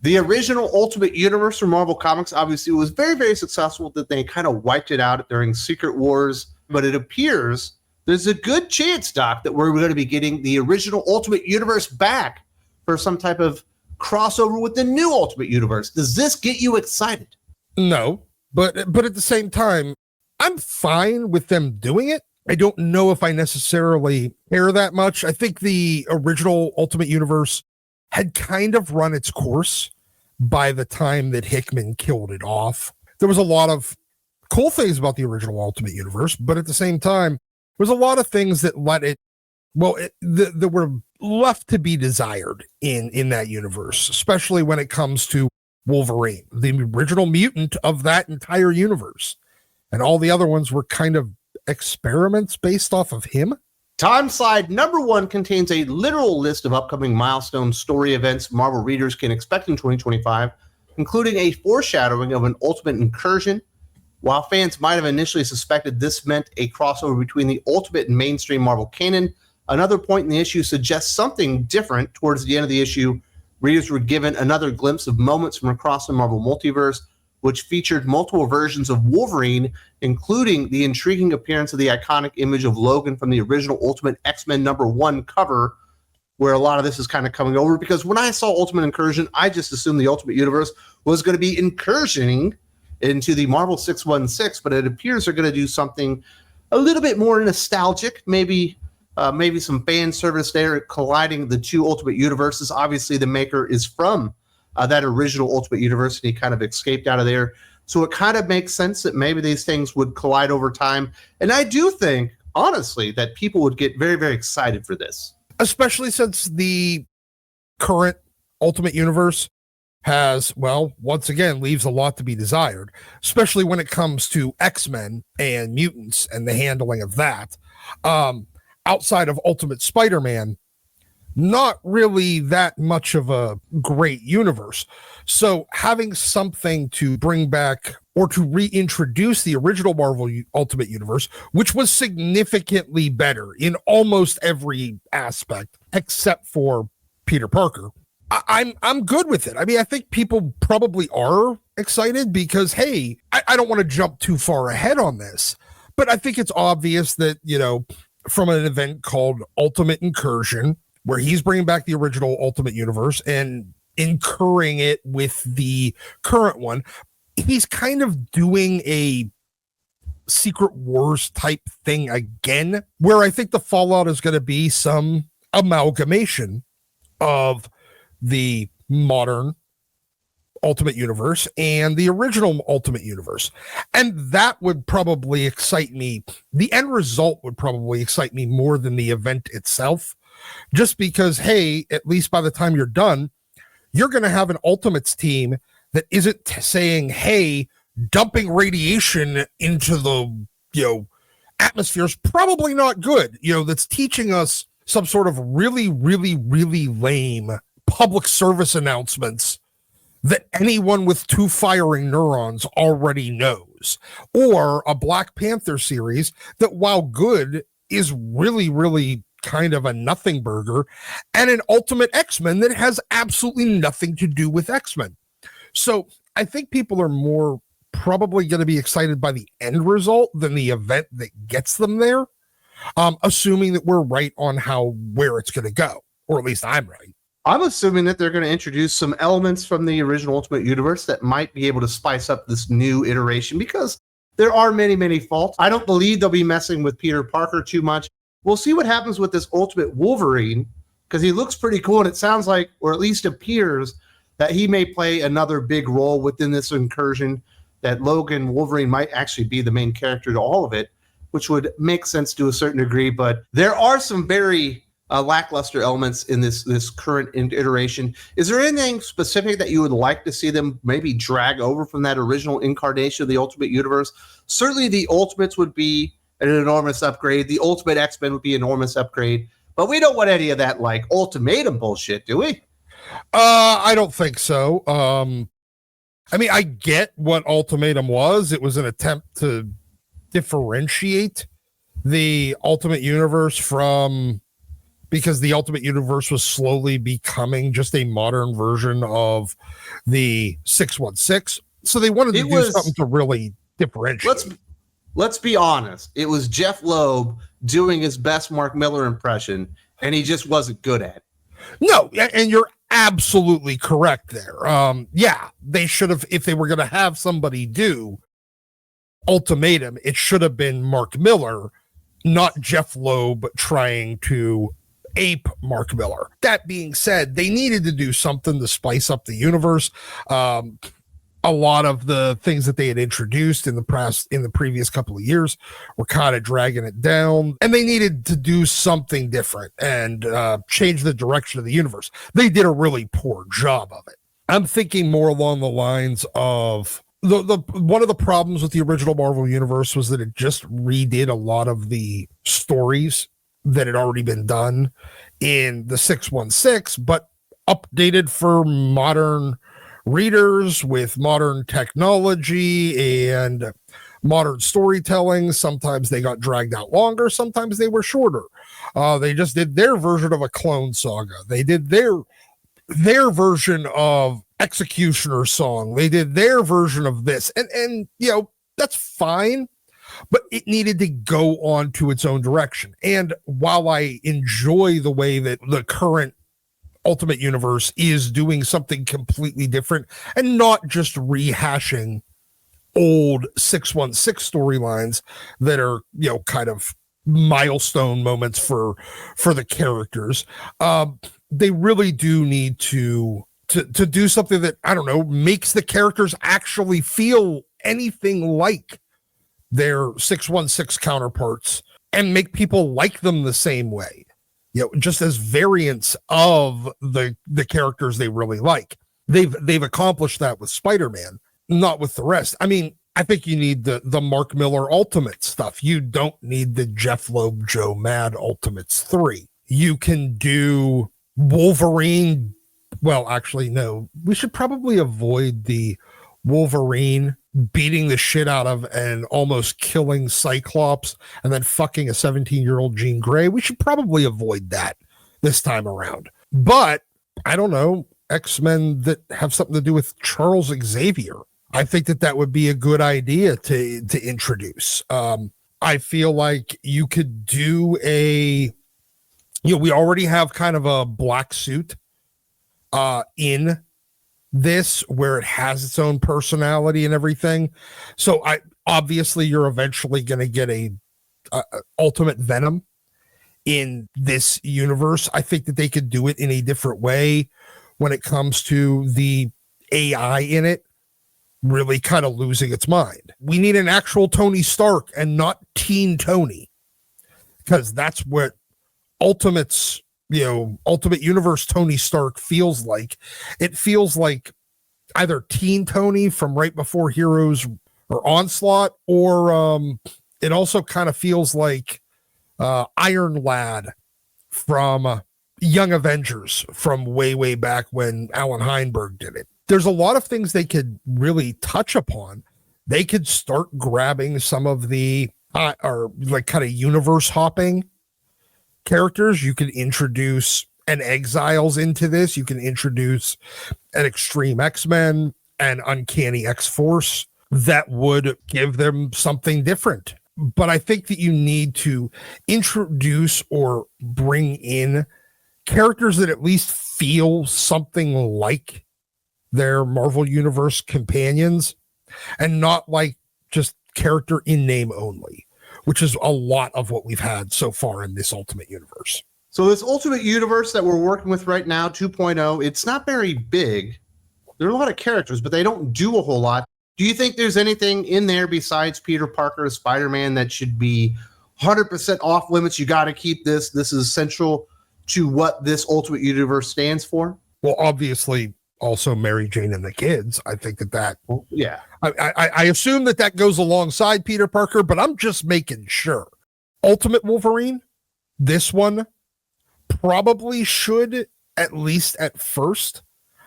The original Ultimate Universe from Marvel Comics obviously was very, very successful, that they kind of wiped it out during Secret Wars, but it appears there's a good chance, Doc, that we're going to be getting the original Ultimate Universe back for some type of crossover with the new Ultimate Universe. Does this get you excited? No, but at the same time, I'm fine with them doing it. I don't know if I necessarily care that much. I think the original Ultimate Universe had kind of run its course by the time that Hickman killed it off. There was a lot of cool things about the original Ultimate Universe, but at the same time, there was a lot of things that let it, that were left to be desired in that universe, especially when it comes to Wolverine, the original mutant of that entire universe. And all the other ones were kind of experiments based off of him. Time Slide number 1 contains a literal list of upcoming milestone story events Marvel readers can expect in 2025, including a foreshadowing of an Ultimate Incursion. While fans might have initially suspected this meant a crossover between the Ultimate and mainstream Marvel canon, another point in the issue suggests something different. Towards the end of the issue, readers were given another glimpse of moments from across the Marvel multiverse, which featured multiple versions of Wolverine, including the intriguing appearance of the iconic image of Logan from the original Ultimate X-Men #1 cover, where a lot of this is kind of coming over. Because when I saw Ultimate Incursion, I just assumed the Ultimate Universe was going to be incursioning into the Marvel 616, but it appears they're going to do something a little bit more nostalgic, maybe some fan service there, colliding the two Ultimate Universes. Obviously, the maker is from that original Ultimate Universe, and he kind of escaped out of there. So it kind of makes sense that maybe these things would collide over time. And I do think, honestly, that people would get very, very excited for this. Especially since the current Ultimate Universe has, well, once again, leaves a lot to be desired, especially when it comes to X-Men and mutants and the handling of that. Outside of Ultimate Spider-Man, not really that much of a great universe. So having something to bring back or to reintroduce the original Marvel Ultimate Universe, which was significantly better in almost every aspect except for Peter Parker, I'm good with it. I mean, I think people probably are excited because, hey, I don't want to jump too far ahead on this, but I think it's obvious that, from an event called Ultimate Incursion, where he's bringing back the original Ultimate Universe and incurring it with the current one, he's kind of doing a Secret Wars type thing again, where I think the fallout is going to be some amalgamation of the modern Ultimate Universe and the original Ultimate Universe. And that would probably excite me. The end result would probably excite me more than the event itself, just because, hey, at least by the time you're done, you're going to have an Ultimates team that isn't saying, hey, dumping radiation into the, atmosphere is probably not good. That's teaching us some sort of really, really, really lame public service announcements that anyone with 2 firing neurons already knows, or a Black Panther series that, while good, is really, really kind of a nothing burger, and an Ultimate X-Men that has absolutely nothing to do with X-Men. So I think people are more probably going to be excited by the end result than the event that gets them there, assuming that we're right on where it's going to go, or at least I'm right. I'm assuming that they're going to introduce some elements from the original Ultimate Universe that might be able to spice up this new iteration, because there are many, many faults. I don't believe they'll be messing with Peter Parker too much. We'll see what happens with this Ultimate Wolverine, because he looks pretty cool, and it sounds like, or at least appears, that he may play another big role within this incursion, that Logan Wolverine might actually be the main character to all of it, which would make sense to a certain degree. But there are some very lackluster elements in this current iteration. Is there anything specific that you would like to see them maybe drag over from that original incarnation of the Ultimate Universe? Certainly the Ultimates would be an enormous upgrade. The Ultimate X-Men would be an enormous upgrade. But we don't want any of that like ultimatum bullshit, do we? I don't think so. I mean, I get what Ultimatum was. It was an attempt to differentiate the Ultimate Universe from because the Ultimate Universe was slowly becoming just a modern version of the 616. So they wanted to do something to really differentiate. Let's be honest. It was Jeff Loeb doing his best Mark Miller impression, and he just wasn't good at it. No, and you're absolutely correct there. Yeah, they should have, if they were going to have somebody do Ultimatum, it should have been Mark Miller, not Jeff Loeb trying to ape Mark Miller. That being said, they needed to do something to spice up the universe. A lot of the things that they had introduced in the previous couple of years were kind of dragging it down, and they needed to do something different and change the direction of the universe. They did a really poor job of it. I'm thinking more along the lines of the one of the problems with the original Marvel universe was that it just redid a lot of the stories that had already been done in the 616, but updated for modern readers with modern technology and modern storytelling. Sometimes they got dragged out longer, sometimes they were shorter. They just did their version of a Clone Saga. They did their version of Executioner Song. They did their version of this, and you know, that's fine, but it needed to go on to its own direction. And while I enjoy the way that the current Ultimate Universe is doing something completely different and not just rehashing old 616 storylines that are, you know, kind of milestone moments for the characters, they really do need to do something that, I don't know, makes the characters actually feel anything like their 616 counterparts and make people like them the same way. You know, just as variants of the characters they really like. They've accomplished that with Spider-Man, not with the rest. I mean, I think you need the Mark Miller Ultimate stuff. You don't need the Jeff Loeb Joe Mad Ultimates 3. You can do Wolverine. Well, actually, no. We should probably avoid the Wolverine beating the shit out of and almost killing Cyclops and then fucking a 17-year-old Jean Grey. We should probably avoid that this time around. But I don't know, X-Men that have something to do with Charles Xavier. I think that would be a good idea to introduce. I feel like you could do we already have kind of a black suit in this where it has its own personality and everything. So obviously you're eventually going to get a Ultimate Venom in this universe. I think that they could do it in a different way when it comes to the AI in it really kind of losing its mind. We need an actual Tony Stark and not Teen Tony, because that's what Ultimate Universe Tony Stark feels like. It feels like either Teen Tony from right before Heroes or Onslaught, or it also kind of feels like Iron Lad from Young Avengers from way back when Alan Heinberg did it. There's a lot of things they could really touch upon. They could start grabbing some of the or like kind of universe hopping characters. You could introduce an Exiles into this. You can introduce an Extreme X-Men and Uncanny X-Force that would give them something different. But I think that you need to introduce or bring in characters that at least feel something like their Marvel Universe companions and not like just character in name only, which is a lot of what we've had so far in this Ultimate Universe. So this Ultimate Universe that we're working with right now, 2.0, it's not very big. There are a lot of characters, but they don't do a whole lot. Do you think there's anything in there besides Peter Parker as Spider-Man that should be 100% off limits? You got to keep this. This is essential to what this Ultimate Universe stands for. Well, obviously, also Mary Jane and the kids. I think that well, yeah. I assume that goes alongside Peter Parker, but I'm just making sure. Ultimate Wolverine, this one probably should, at least at first.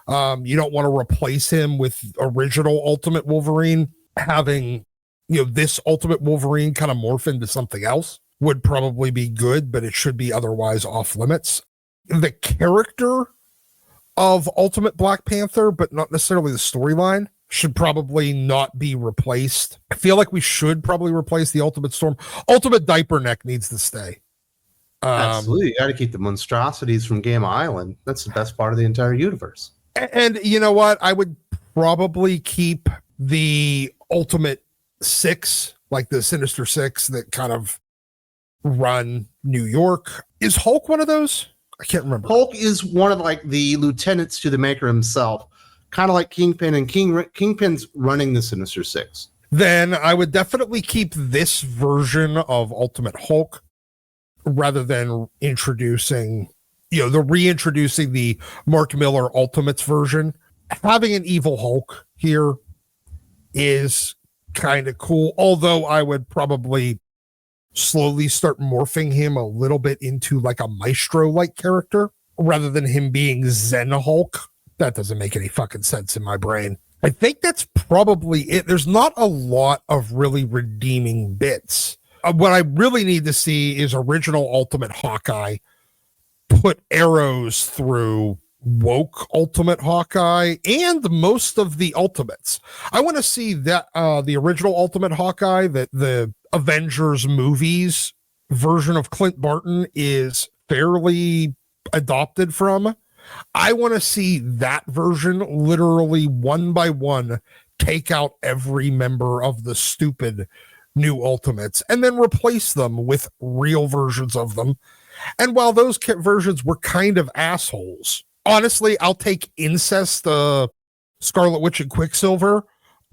You don't want to replace him with original Ultimate Wolverine, having this Ultimate Wolverine kind of morph into something else. would probably be good, but it should be otherwise off limits. The character of Ultimate Black Panther, but not necessarily the storyline, should probably not be replaced. I feel like we should probably replace the Ultimate Storm. Ultimate Diaper Neck needs to stay. Absolutely. You got to keep the monstrosities from Gamma Island. That's the best part of the entire universe. And you know what? I would probably keep the Ultimate Six, like the Sinister Six that kind of run New York. Is Hulk one of those? I can't remember. Hulk is one of like the lieutenants to the Maker himself, kind of like Kingpin, and Kingpin's running the Sinister Six. Then I would definitely keep this version of Ultimate Hulk rather than introducing, reintroducing the Mark Miller Ultimates version. Having an evil Hulk here is kind of cool, although I would probably slowly start morphing him a little bit into like a Maestro-like character rather than him being Zen Hulk. That doesn't make any fucking sense in my brain. I think that's probably it. There's not a lot of really redeeming bits. What I really need to see is original Ultimate Hawkeye put arrows through woke Ultimate Hawkeye and most of the Ultimates. I want to see that the original Ultimate Hawkeye, that the Avengers movies version of Clint Barton is fairly adopted from. I want to see that version literally one by one take out every member of the stupid new Ultimates and then replace them with real versions of them. And while those versions were kind of assholes, honestly, I'll take Incest, Scarlet Witch, and Quicksilver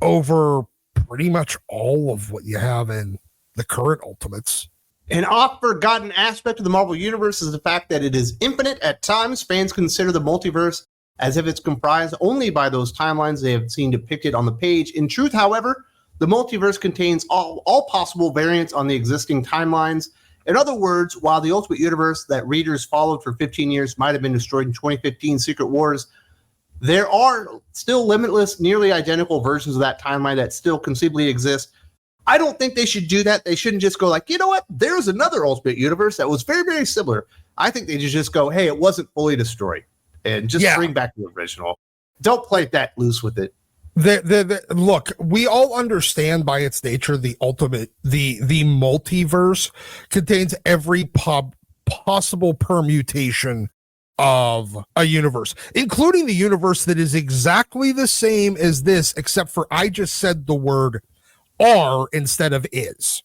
over pretty much all of what you have in the current Ultimates. An oft-forgotten aspect of the Marvel Universe is the fact that it is infinite. At times, fans consider the multiverse as if it's comprised only by those timelines they have seen depicted on the page. In truth, however, the multiverse contains all possible variants on the existing timelines. In other words, while the Ultimate Universe that readers followed for 15 years might have been destroyed in 2015 Secret Wars, there are still limitless, nearly identical versions of that timeline that still conceivably exist. I don't think they should do that. They shouldn't just go like, you know what? There's another Ultimate Universe that was very, very similar. I think they should just go, hey, it wasn't fully destroyed, and just bring back the original. Don't play that loose with it. Look, we all understand by its nature the multiverse contains every possible permutation of a universe, including the universe that is exactly the same as this, except for I just said the word are instead of is.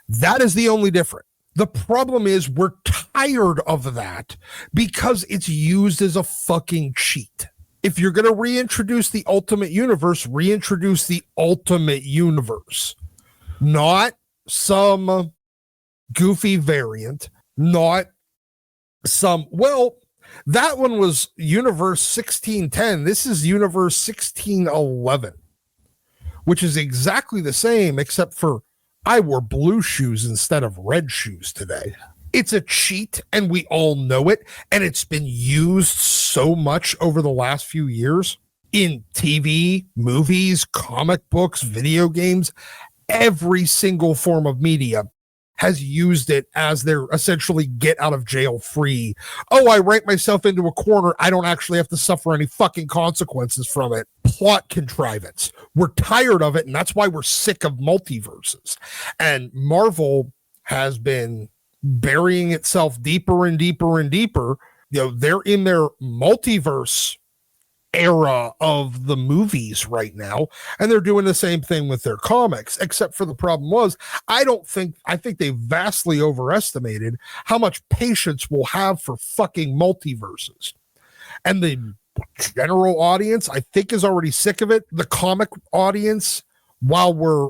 That is the only difference. The problem is we're tired of that because it's used as a fucking cheat. If you're going to reintroduce the Ultimate Universe, reintroduce the Ultimate Universe, not some goofy variant, not some, well, that one was Universe 1610. This is Universe 1611, which is exactly the same, except for I wore blue shoes instead of red shoes today. It's a cheat, and we all know it, and it's been used so much over the last few years in TV, movies, comic books, video games. Every single form of media has used it as their essentially get out of jail free. Oh, I rank myself into a corner. I don't actually have to suffer any fucking consequences from it. Plot contrivance. We're tired of it, and that's why we're sick of multiverses. And Marvel has been burying itself deeper and deeper and deeper. They're in their multiverse era of the movies right now, and they're doing the same thing with their comics, except for the problem was I think they vastly overestimated how much patience we'll have for fucking multiverses. And the general audience, I think, is already sick of it. The comic audience, while we're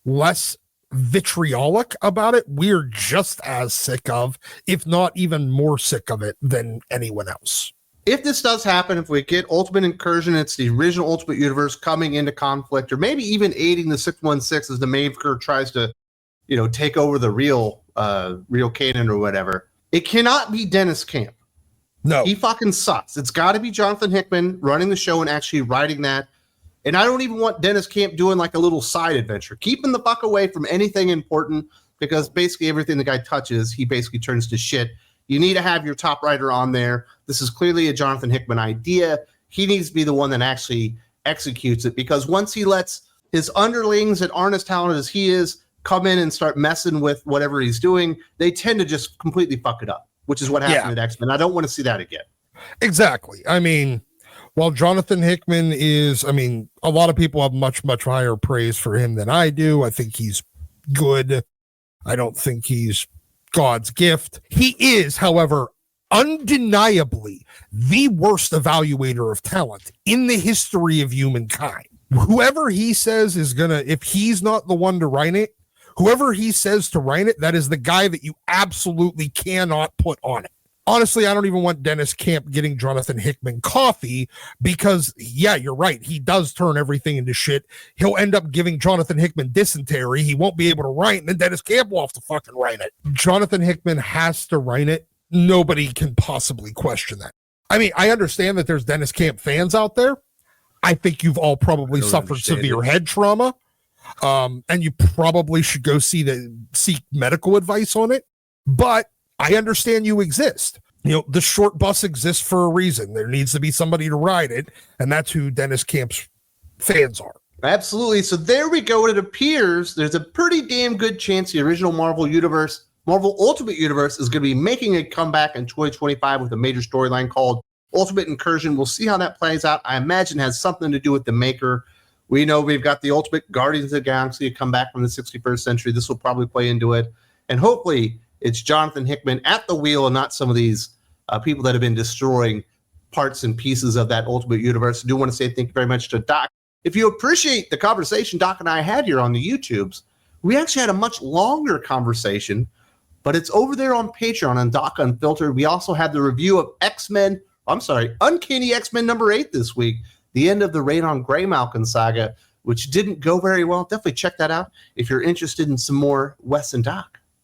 less vitriolic about it, we're just as sick of, if not even more sick of it than anyone else. If this does happen, if we get Ultimate Incursion, it's the original Ultimate Universe coming into conflict, or maybe even aiding the 616 as the Maker tries to, take over the real canon or whatever. It cannot be Dennis Camp. No. He fucking sucks. It's got to be Jonathan Hickman running the show and actually writing that. And I don't even want Dennis Camp doing like a little side adventure. Keep him the fuck away from anything important. because basically everything the guy touches, he basically turns to shit. You need to have your top writer on there. This is clearly a Jonathan Hickman idea. He needs to be the one that actually executes it, because once he lets his underlings that aren't as talented as he is come in and start messing with whatever he's doing, they tend to just completely fuck it up, which is what happened at X-Men. I don't want to see that again. Exactly. I mean, while Jonathan Hickman is, I mean, a lot of people have much, much higher praise for him than I do. I think he's good. I don't think he's God's gift. He is, however, undeniably the worst evaluator of talent in the history of humankind. Whoever he says is gonna, if he's not the one to write it, whoever he says to write it, that is the guy that you absolutely cannot put on it. Honestly, I don't even want Dennis Camp getting Jonathan Hickman coffee, because, yeah, you're right. He does turn everything into shit. He'll end up giving Jonathan Hickman dysentery. He won't be able to write, and then Dennis Camp will have to fucking write it. Jonathan Hickman has to write it. Nobody can possibly question that. I mean, I understand that there's Dennis Camp fans out there. I think you've all probably suffered severe head trauma, and you probably should go seek medical advice on it. But I understand you exist. You know, the short bus exists for a reason. There needs to be somebody to ride it, and that's who Dennis Camp's fans are. Absolutely. So there we go. It appears there's a pretty damn good chance the original Marvel Ultimate Universe is going to be making a comeback in 2025 with a major storyline called Ultimate Incursion. We'll see how that plays out. I imagine it has something to do with the maker. We know we've got the Ultimate Guardians of the Galaxy to come back from the 61st century. This will probably play into it. And hopefully it's Jonathan Hickman at the wheel and not some of these people that have been destroying parts and pieces of that Ultimate Universe. I do want to say thank you very much to Doc. If you appreciate the conversation Doc and I had here on the YouTubes, we actually had a much longer conversation, but it's over there on Patreon on Doc Unfiltered. We also had the review of Uncanny X-Men number 8 this week, the end of the Radon Graymalkin saga, which didn't go very well. Definitely check that out if you're interested in some more Wes and Dok.